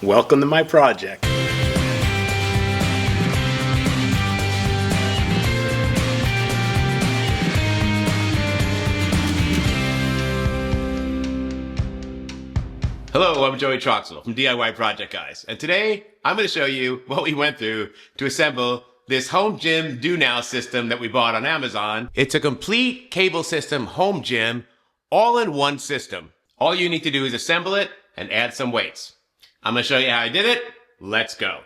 Welcome to my project. Hello, I'm Joey Troxel from DIY Project Guys, and today I'm going to show you what we went through to assemble this home gym DONOW system that we bought on Amazon. It's a complete cable system home gym, all in one system. All you need to do is assemble it and add some weights. I'm going to show you how I did it. Let's go.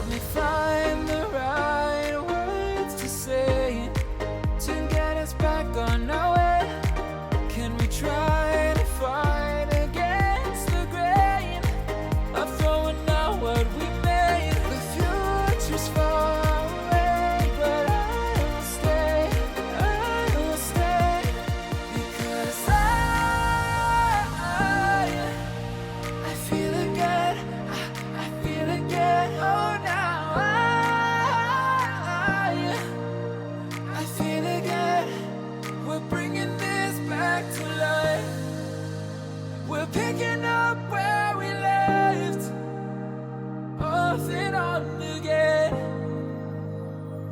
Help me find the right words to say to get us back on our way. Can we try to fight against the grain of throwing out what we made? The future's far away, but I will stay, because I feel again, I feel again, oh now I feel again, we're bringing this back to life, we're picking up where we left off and on again,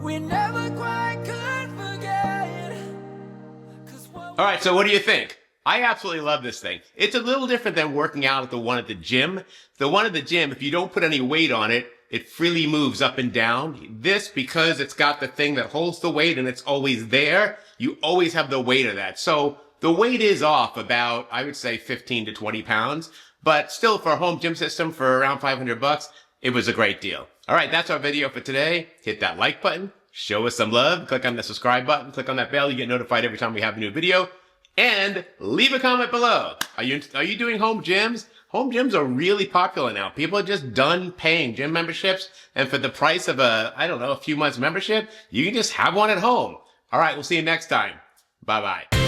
we never quite could forget. All right, so what do you think? I absolutely love this thing. It's a little different than working out at the one at the gym. The one at the gym, if you don't put any weight on it, it freely moves up and down. This, because it's got the thing that holds the weight and it's always there, you always have the weight of that. So the weight is off about, I would say 15 to 20 pounds, but still for a home gym system for around $500, it was a great deal. All right, that's our video for today. Hit that like button, show us some love, click on the subscribe button, click on that bell, you get notified every time we have a new video, and leave a comment below. Are you doing home gyms? Home gyms are really popular now. People are just done paying gym memberships, and for the price of a few months membership, you can just have one at home. All right, we'll see you next time. Bye-bye.